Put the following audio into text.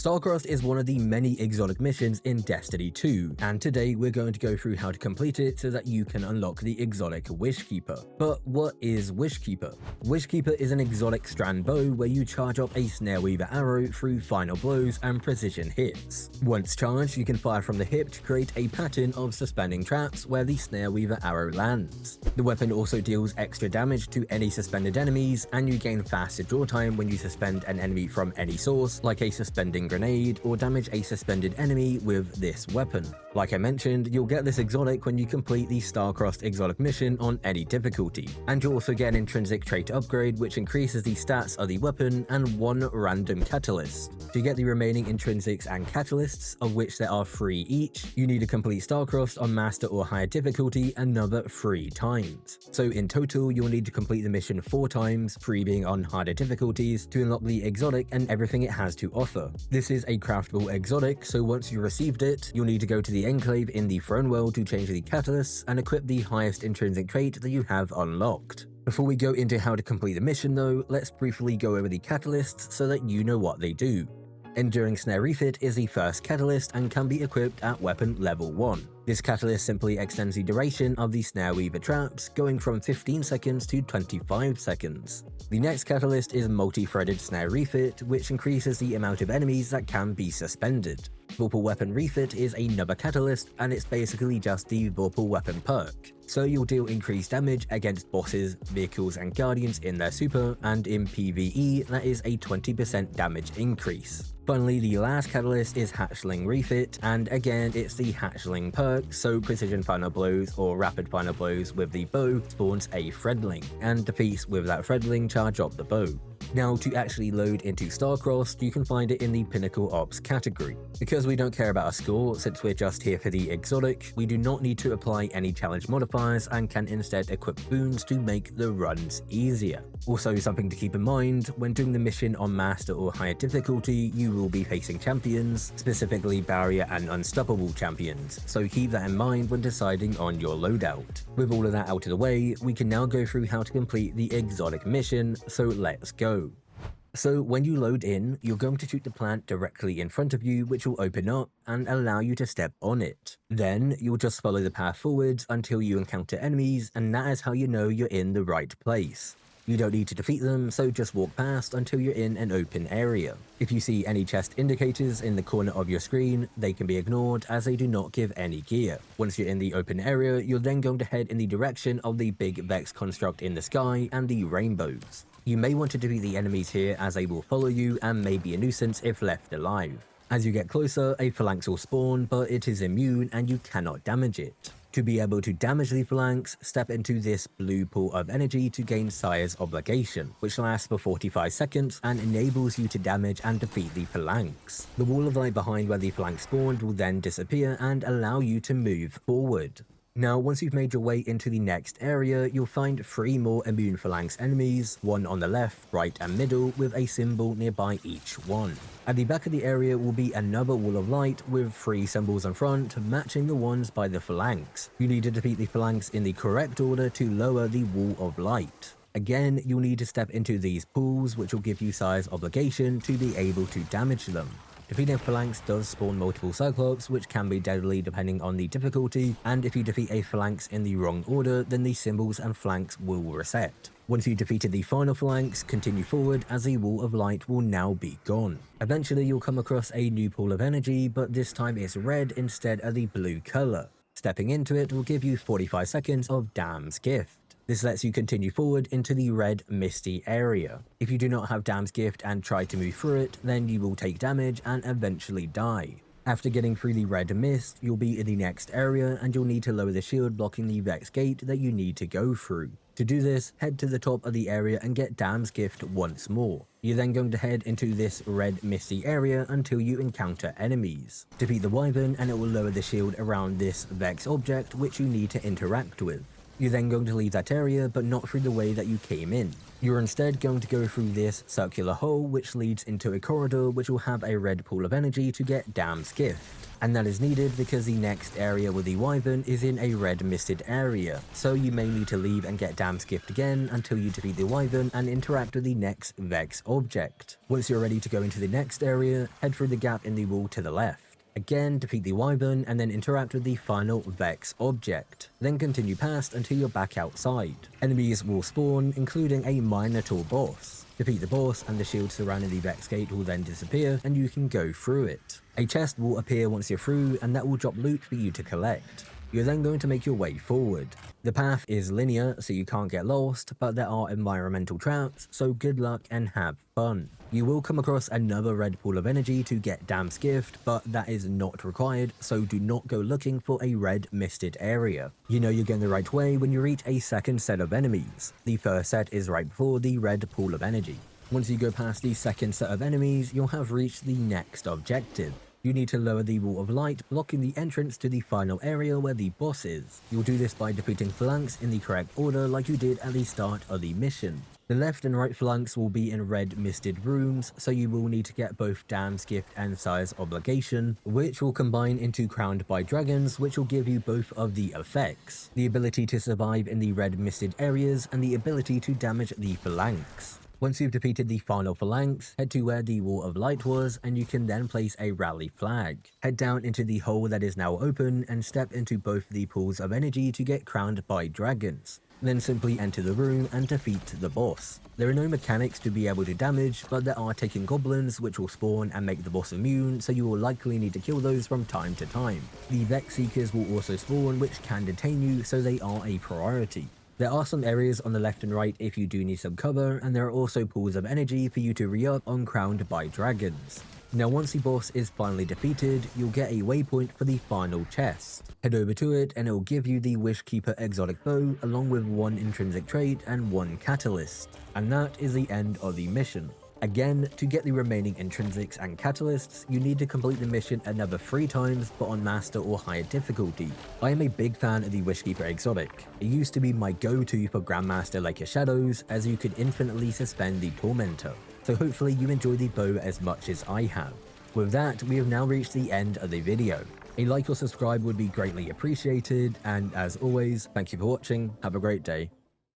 Starcrossed is one of the many exotic missions in Destiny 2, and today we're going to go through how to complete it so that you can unlock the exotic WishKeeper. But what is WishKeeper? WishKeeper is an exotic strand bow where you charge up a snare weaver arrow through final blows and precision hits. Once charged, you can fire from the hip to create a pattern of suspending traps where the snare weaver arrow lands. The weapon also deals extra damage to any suspended enemies, and you gain faster draw time when you suspend an enemy from any source, like a suspending grenade, or damage a suspended enemy with this weapon. Like I mentioned, you'll get this exotic when you complete the Starcrossed exotic mission on any difficulty, and you'll also get an intrinsic trait upgrade which increases the stats of the weapon and one random catalyst. To get the remaining intrinsics and catalysts, of which there are 3 each, you need to complete Starcrossed on master or higher difficulty another 3 times. So in total, you'll need to complete the mission 4 times, 3 being on harder difficulties, to unlock the exotic and everything it has to offer. This is a craftable exotic, so once you received it, you'll need to go to the enclave in the throne world to change the catalysts and equip the highest intrinsic trait that you have unlocked. Before we go into how to complete the mission though, let's briefly go over the catalysts so that you know what they do. Enduring Snare Refit is the first catalyst and can be equipped at weapon level 1. This catalyst simply extends the duration of the Snare Weaver traps, going from 15 seconds to 25 seconds. The next catalyst is Multi-Threaded Snare Refit, which increases the amount of enemies that can be suspended. Vorpal Weapon Refit is another catalyst, and it's basically just the Vorpal Weapon perk. So you'll deal increased damage against bosses, vehicles and guardians in their super, and in PvE that is a 20% damage increase. Finally, the last catalyst is Hatchling Refit, and again it's the Hatchling perk, so precision final blows or rapid final blows with the bow spawns a Threadling, and defeats with that Threadling charge up the bow. Now, to actually load into Starcrossed, you can find it in the Pinnacle Ops category. Because we don't care about our score, since we're just here for the exotic, we do not need to apply any challenge modifiers and can instead equip boons to make the runs easier. Also, something to keep in mind, when doing the mission on master or higher difficulty, you will be facing champions, specifically barrier and unstoppable champions, so keep that in mind when deciding on your loadout. With all of that out of the way, we can now go through how to complete the exotic mission, so let's go. So when you load in, you're going to shoot the plant directly in front of you, which will open up and allow you to step on it. Then you'll just follow the path forwards until you encounter enemies, and that is how you know you're in the right place. You don't need to defeat them, so just walk past until you're in an open area. If you see any chest indicators in the corner of your screen, they can be ignored as they do not give any gear. Once you're in the open area, you're then going to head in the direction of the big Vex construct in the sky and the rainbows. You may want to defeat the enemies here as they will follow you and may be a nuisance if left alive. As you get closer, a phalanx will spawn, but it is immune and you cannot damage it. To be able to damage the phalanx, step into this blue pool of energy to gain Sire's Obligation, which lasts for 45 seconds and enables you to damage and defeat the phalanx. The wall of light behind where the phalanx spawned will then disappear and allow you to move forward. Now, once you've made your way into the next area, you'll find 3 more immune phalanx enemies, one on the left, right and middle, with a symbol nearby each one. At the back of the area will be another wall of light with 3 symbols in front, matching the ones by the phalanx. You need to defeat the phalanx in the correct order to lower the wall of light. Again, you'll need to step into these pools, which will give you Sire's Obligation to be able to damage them. Defeating a phalanx does spawn multiple Cyclops, which can be deadly depending on the difficulty, and if you defeat a phalanx in the wrong order, then the symbols and flanks will reset. Once you've defeated the final phalanx, continue forward as the wall of light will now be gone. Eventually you'll come across a new pool of energy, but this time it's red instead of the blue color. Stepping into it will give you 45 seconds of Dam's Gift. This lets you continue forward into the red misty area. If you do not have Dam's Gift and try to move through it, then you will take damage and eventually die. After getting through the red mist, you'll be in the next area and you'll need to lower the shield blocking the Vex gate that you need to go through. To do this, head to the top of the area and get Dam's Gift once more. You're then going to head into this red misty area until you encounter enemies. Defeat the Wyvern and it will lower the shield around this Vex object which you need to interact with. You're then going to leave that area, but not through the way that you came in. You're instead going to go through this circular hole which leads into a corridor which will have a red pool of energy to get Dam's Gift. And that is needed because the next area with the wyvern is in a red misted area, so you may need to leave and get Dam's Gift again until you defeat the wyvern and interact with the next Vex object. Once you're ready to go into the next area, head through the gap in the wall to the left. Again, defeat the wyvern and then interact with the final Vex object. Then continue past until you're back outside. Enemies will spawn, including a Minotaur boss. Defeat the boss and the shield surrounding the Vex gate will then disappear and you can go through it. A chest will appear once you're through and that will drop loot for you to collect. You're then going to make your way forward. The path is linear, so you can't get lost, but there are environmental traps, so good luck and have fun. You will come across another red pool of energy to get Dam's Gift, but that is not required, so do not go looking for a red misted area. You know you're going the right way when you reach a second set of enemies. The first set is right before the red pool of energy. Once you go past the second set of enemies, you'll have reached the next objective. You need to lower the wall of light, blocking the entrance to the final area where the boss is. You'll do this by defeating flanks in the correct order like you did at the start of the mission. The left and right flanks will be in red misted rooms, so you will need to get both Dam's Gift and Sire's Obligation, which will combine into Crowned by Dragons, which will give you both of the effects. The ability to survive in the red misted areas and the ability to damage the phalanx. Once you've defeated the final phalanx, head to where the Wall of Light was and you can then place a rally flag. Head down into the hole that is now open and step into both the pools of energy to get crowned by dragons. Then simply enter the room and defeat the boss. There are no mechanics to be able to damage, but there are ticking goblins which will spawn and make the boss immune, so you will likely need to kill those from time to time. The Vex Seekers will also spawn which can detain you, so they are a priority. There are some areas on the left and right if you do need some cover, and there are also pools of energy for you to re-up on Crowned by Dragons. Now once the boss is finally defeated, you'll get a waypoint for the final chest. Head over to it and it will give you the WishKeeper Exotic Bow along with 1 intrinsic trait and 1 catalyst. And that is the end of the mission. Again, to get the remaining intrinsics and catalysts, you need to complete the mission another 3 times but on master or higher difficulty. I am a big fan of the WishKeeper Exotic. It used to be my go-to for Grandmaster like your Shadows, as you could infinitely suspend the Tormentor. So hopefully you enjoy the bow as much as I have. With that, we have now reached the end of the video. A like or subscribe would be greatly appreciated, and as always, thank you for watching, have a great day.